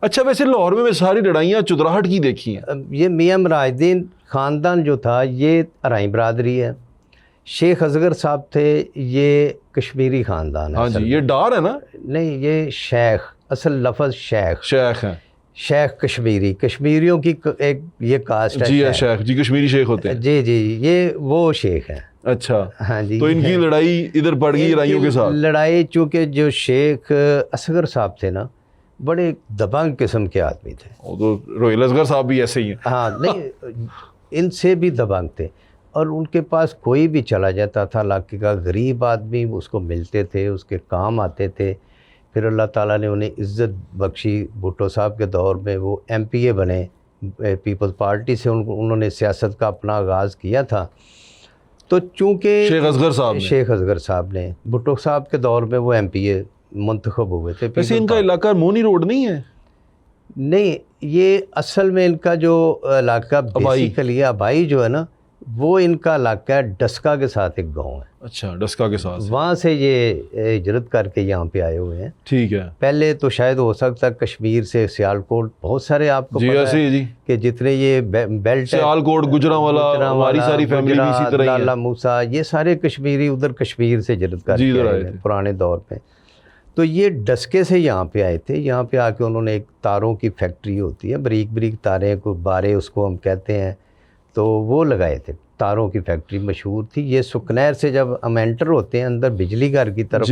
اچھا ویسے لاہور میں ساری لڑائیاں چودراہٹ کی دیکھی ہیں. یہ میاں مراج الدین خاندان جو تھا یہ ارائیں برادری ہے. شیخ اصغر صاحب تھے یہ کشمیری خاندان ہے. ہاں جی یہ ڈار ہے نا. نہیں یہ شیخ اصل لفظ شیخ ہیں. شیخ کشمیریوں کی ایک یہ کاسٹ ہے. جی شیخ جی کشمیری شیخ ہوتے ہیں. جی یہ وہ شیخ ہیں. اچھا ہاں جی. تو ان کی لڑائی ادھر بڑھ گئی رائیوں کے ساتھ. لڑائی چونکہ جو شیخ اصغر صاحب تھے نا بڑے دبنگ قسم کے آدمی تھے. وہ تو روہیل اصغر صاحب بھی ایسے ہی ہیں. ہاں نہیں ان سے بھی دبنگ تھے اور ان کے پاس کوئی بھی چلا جاتا تھا علاقے کا غریب آدمی اس کو ملتے تھے اس کے کام آتے تھے. پھر اللہ تعالیٰ نے انہیں عزت بخشی. بھٹو صاحب کے دور میں وہ MP بنے پیپلز پارٹی سے انہوں نے سیاست کا اپنا آغاز کیا تھا. تو چونکہ شیخ اصغر صاحب نے بھٹو صاحب کے دور میں وہ MP منتخب ہوئے تھے. ویسے ان کا علاقہ مونی روڈ نہیں ہے؟ نہیں یہ اصل میں ان کا جو علاقہ بیسیکلی آبائی جو ہے نا وہ ان کا علاقہ ہے ڈسکا کے ساتھ ایک گاؤں ہے. اچھا ڈسکا کے ساتھ. وہاں سے یہ ہجرت کر کے یہاں پہ آئے ہوئے ہیں. ٹھیک ہے. پہلے تو شاید ہو سکتا ہے کشمیر سے سیالکوٹ بہت سارے آپ کو پتہ ہے کہ جتنے یہ بیلٹ سیالکوٹ گجرانوالا ہماری ساری فیملی بھی اسی طرح لالا موسیٰ یہ سارے کشمیری ادھر کشمیر سے ہجرت کر کے آئے ہیں پرانے دور پہ. تو یہ ڈسکے سے یہاں پہ آئے تھے. یہاں پہ آ کے انہوں نے ایک تاروں کی فیکٹری ہوتی ہے بریک تاریں کو بارے اس کو ہم کہتے ہیں تو وہ لگائے تھے. تاروں کی فیکٹری مشہور تھی. یہ سکنیر سے جب ہم انٹر ہوتے ہیں اندر بجلی گھر کی طرف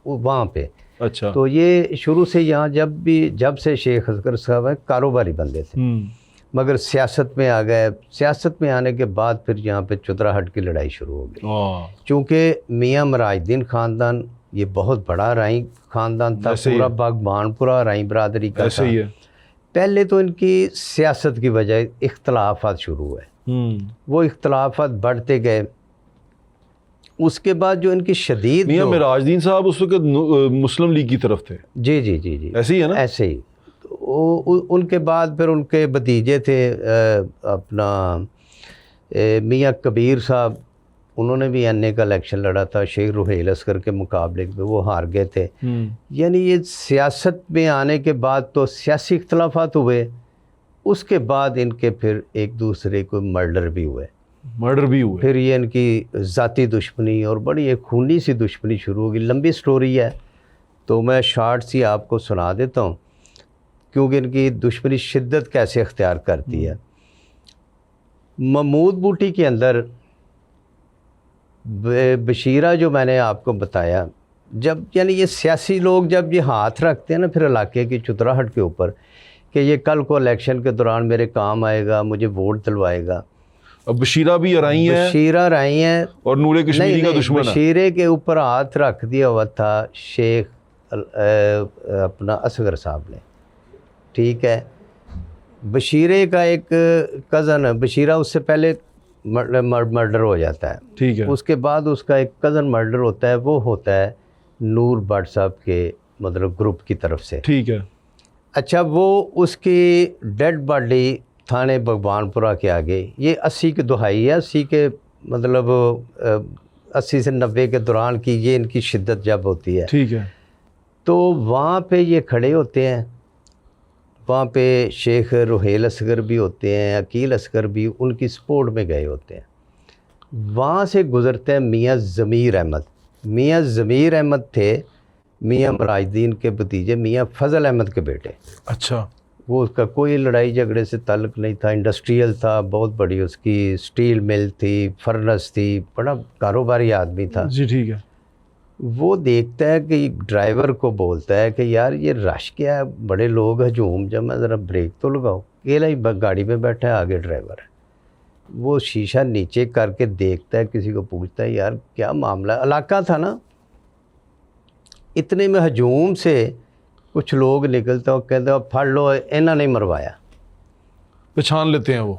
وہاں پہ. اچھا تو یہ شروع سے یہاں جب سے شیخ اصغر صاحب ہیں کاروباری بندے تھے مگر سیاست میں آ گئے. سیاست میں آنے کے بعد پھر یہاں پہ چودراہٹ کی لڑائی شروع ہو گئی. چونکہ میاں مراج الدین خاندان یہ بہت بڑا رائیں خاندان تھا. پورا باغبان پورا رائیں برادری کا تھا. پہلے تو ان کی سیاست کی وجہ اختلافات شروع ہوئے. وہ اختلافات بڑھتے گئے. اس کے بعد جو ان کی شدید میاں مراج الدین صاحب اس وقت مسلم لیگ کی طرف تھے. جی ایسے ہی ہے نا. ایسے ہی. ان کے بعد پھر ان کے بھتیجے تھے اپنا میاں کبیر صاحب. انہوں نے بھی NA کا الیکشن لڑا تھا شیخ روہیل اصغر کے مقابلے میں وہ ہار گئے تھے. یعنی یہ سیاست میں آنے کے بعد تو سیاسی اختلافات ہوئے. اس کے بعد ان کے پھر ایک دوسرے کو مرڈر بھی ہوئے. پھر یہ ان کی ذاتی دشمنی اور بڑی ایک خونی سی دشمنی شروع ہوگی. لمبی سٹوری ہے تو میں شارٹ سی آپ کو سنا دیتا ہوں کیونکہ ان کی دشمنی شدت کیسے اختیار کرتی ہے. محمود بوٹی کے اندر بشیرہ جو میں نے آپ کو بتایا جب یعنی یہ سیاسی لوگ جب یہ ہاتھ رکھتے ہیں نا پھر علاقے کی چودراہٹ کے اوپر کہ یہ کل کو الیکشن کے دوران میرے کام آئے گا مجھے ووٹ دلوائے گا. اب بشیرہ بھی رائی ہیں. بشیرہ رائی ہیں اور نور کشمیری کا دشمن ہے. بشیرے کے اوپر ہاتھ رکھ دیا ہوا تھا شیخ اپنا اصغر صاحب نے. ٹھیک ہے. بشیرے کا ایک کزن ہے. بشیرہ اس سے پہلے مرڈر ہو جاتا ہے. ٹھیک ہے. اس کے بعد اس کا ایک کزن مرڈر ہوتا ہے. وہ ہوتا ہے نور بٹ صاحب کے مطلب گروپ کی طرف سے. ٹھیک ہے. اچھا وہ اس کی ڈیڈ باڈی تھانے بھگوان پورہ کے آگے یہ 80 کی دہائی ہے. 80 کے مطلب 80 سے 90 کے دوران کی یہ ان کی شدت جب ہوتی ہے. ٹھیک ہے. تو وہاں پہ یہ کھڑے ہوتے ہیں. وہاں پہ شیخ روہیل اصغر بھی ہوتے ہیں عقیل اصغر بھی ان کی سپورٹ میں گئے ہوتے ہیں. وہاں سے گزرتے ہیں میاں ضمیر احمد. میاں ضمیر احمد تھے میاں مراج الدین کے بھتیجے میاں فضل احمد کے بیٹے. اچھا. وہ اس کا کوئی لڑائی جھگڑے سے تعلق نہیں تھا. انڈسٹریل تھا بہت بڑی اس کی سٹیل مل تھی فرنس تھی. بڑا کاروباری آدمی تھا. جی ٹھیک ہے. وہ دیکھتا ہے کہ ڈرائیور کو بولتا ہے کہ یار یہ رش کیا ہے بڑے لوگ ہجوم جمع ذرا بریک تو لگاؤ. اکیلا ہی گاڑی میں بیٹھا ہے آگے ڈرائیور ہے. وہ شیشہ نیچے کر کے دیکھتا ہے کسی کو پوچھتا ہے یار کیا معاملہ ہے. علاقہ تھا نا اتنے میں ہجوم سے کچھ لوگ نکلتے اور کہتے ہیں پھڑ لو انہوں نے مروایا. پہچان لیتے ہیں وہ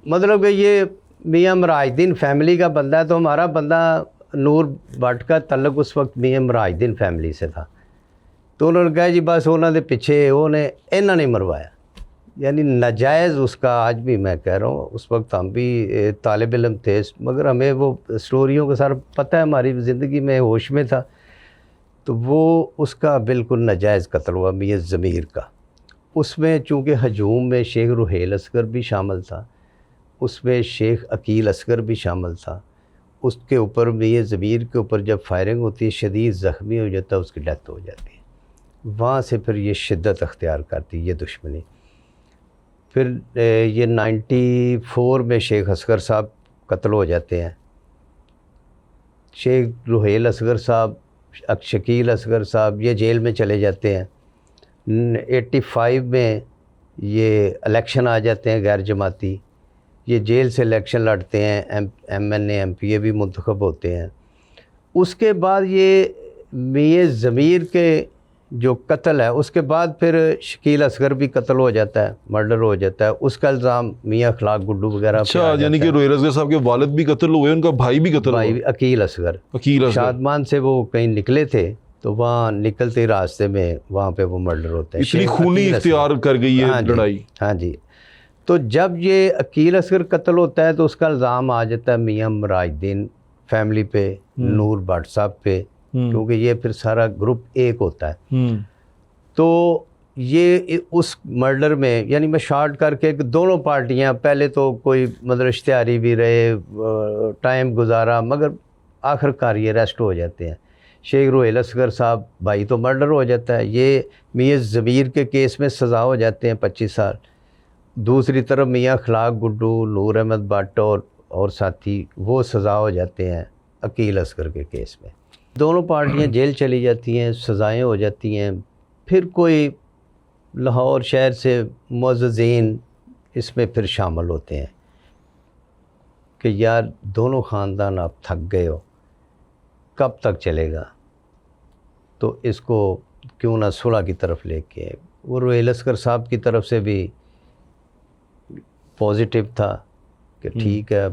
مطلب کہ یہ میاں مراج الدین فیملی کا بندہ ہے. تو ہمارا بندہ نور بٹ کا تعلق اس وقت میاں مراج الدین فیملی سے تھا. تو انہوں نے کہا جی بس انہوں نے پیچھے انہوں نے مروایا. یعنی ناجائز اس کا آج بھی میں کہہ رہا ہوں. اس وقت ہم بھی طالب علم تھے مگر ہمیں وہ سٹوریوں کا سارا پتہ ہے. ہماری زندگی میں ہوش میں تھا. تو وہ اس کا بالکل ناجائز قتل ہوا میاں ضمیر کا. اس میں چونکہ ہجوم میں شیخ رحیل اصغر بھی شامل تھا، اس میں شیخ عقیل اصغر بھی شامل تھا، اس کے اوپر میاں ضمیر کے اوپر جب فائرنگ ہوتی ہے شدید زخمی ہو جاتا ہے، اس کی ڈیتھ ہو جاتی ہے۔ وہاں سے پھر یہ شدت اختیار کرتی یہ دشمنی۔ پھر یہ 94 میں شیخ اصغر صاحب قتل ہو جاتے ہیں، شیخ رحیل اصغر صاحب، شکیل اصغر صاحب یہ جیل میں چلے جاتے ہیں۔ 85 میں یہ الیکشن آ جاتے ہیں غیر جماعتی، یہ جیل سے الیکشن لڑتے ہیں، M N A M P A بھی منتخب ہوتے ہیں۔ اس کے بعد یہ میاں ضمیر کے جو قتل ہے اس کے بعد پھر شکیل اصغر بھی قتل ہو جاتا ہے، مرڈر ہو جاتا ہے، اس کا الزام میاں اخلاق گڈو وغیرہ پہ اچھا، آ جاتا یعنی کہ ہے۔ رحیل اصغر صاحب کے والد بھی قتل ہوئے، ان کا بھائی بھی قتل ہوا، بھائی عقیل اصغر عقیل اصغر۔ شادمان سے وہ کہیں نکلے تھے تو وہاں نکلتے ہی راستے میں وہاں پہ وہ مرڈر ہوتا ہے۔ اتنی شیخ خونی عقیل اختیار اصغر۔ کر گئی ہاں ہے جی، لڑائی۔ ہاں جی۔ تو جب یہ عقیل اصغر قتل ہوتا ہے تو اس کا الزام آ جاتا ہے میاں مراج الدین فیملی پہ، نور بٹ صاحب پہ، کیونکہ یہ پھر سارا گروپ ایک ہوتا ہے۔ تو یہ اس مرڈر میں، یعنی میں شارٹ کر کے، دونوں پارٹیاں پہلے تو کوئی مطلب اشتہاری بھی رہے، ٹائم گزارا، مگر آخر کار یہ ریسٹ ہو جاتے ہیں۔ شیخ رحیل اصغر صاحب بھائی تو مرڈر ہو جاتا ہے، یہ میاں ضمیر کے کیس میں سزا ہو جاتے ہیں 25 سال۔ دوسری طرف میاں اخلاق گڈو، نور احمد بٹ اور ساتھی وہ سزا ہو جاتے ہیں عقیل اصغر کے کیس میں۔ دونوں پارٹیاں جیل چلی جاتی ہیں، سزائیں ہو جاتی ہیں۔ پھر کوئی لاہور شہر سے معززین اس میں پھر شامل ہوتے ہیں کہ یار دونوں خاندان آپ تھک گئے ہو، کب تک چلے گا، تو اس کو کیوں نہ صلح کی طرف لے کے۔ وہ رحیل اصغر صاحب کی طرف سے بھی پازیٹیو تھا کہ ٹھیک ہے،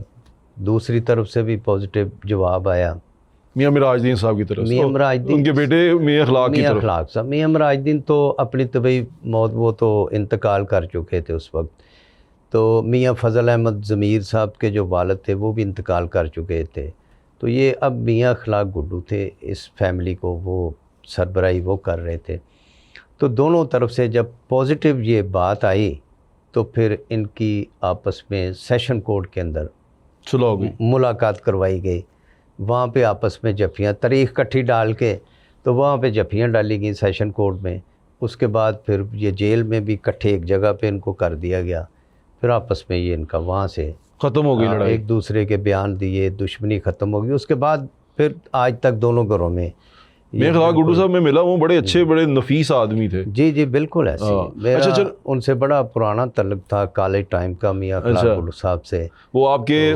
دوسری طرف سے بھی پازیٹیو جواب آیا میاں مراج الدین صاحب کی طرف سے، میاں مراج الدین، ان کے بیٹے میاں اخلاق کی میاں طرف۔ اخلاق صاحب، میاں مراج الدین تو اپنی طبعی موت، وہ تو انتقال کر چکے تھے اس وقت۔ تو میاں فضل احمد ضمیر صاحب کے جو والد تھے وہ بھی انتقال کر چکے تھے۔ تو یہ اب میاں اخلاق گڈو تھے، اس فیملی کو وہ سربراہی وہ کر رہے تھے۔ تو دونوں طرف سے جب پازیٹیو یہ بات آئی تو پھر ان کی آپس میں سیشن کورٹ کے اندر صلح ہو گئی۔ ملاقات کروائی گئی، وہاں پہ آپس میں جفیاں، تاریخ کٹھی ڈال کے تو وہاں پہ جفیاں ڈالی گئیں سیشن کورٹ میں۔ اس کے بعد پھر یہ جیل میں بھی کٹھے ایک جگہ پہ ان کو کر دیا گیا، پھر آپس میں یہ ان کا وہاں سے ختم ہو گئی لڑائی۔ ایک دوسرے کے بیان دیے، دشمنی ختم ہو گئی۔ اس کے بعد پھر آج تک دونوں گھروں میں میاں اخلاق گڈو صاحب میں ملا، وہ بڑے اچھے، بڑے نفیس آدمی تھے۔ جی جی بالکل ایسے ہاں۔ میرا اچھا چل، ان سے بڑا پرانا تعلق تھا کالج ٹائم کا میاں اخلاق اچھا۔ گڈو صاحب سے۔ وہ آپ کے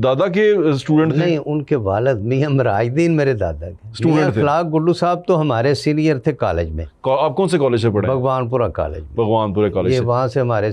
دادا کے اسٹوڈنٹ تھے؟ نہیں، ان کے والد میاں مراج الدین میرے دادا کے اسٹوڈنٹ میاں تھے۔ اخلاق گڈو صاحب تو ہمارے سینئر تھے کالج میں، آپ کون سے کالج سے پڑھے؟ بھگوان پورہ کالج میں، بھگوان پورے کالج یہ سے۔ وہاں سے ہمارے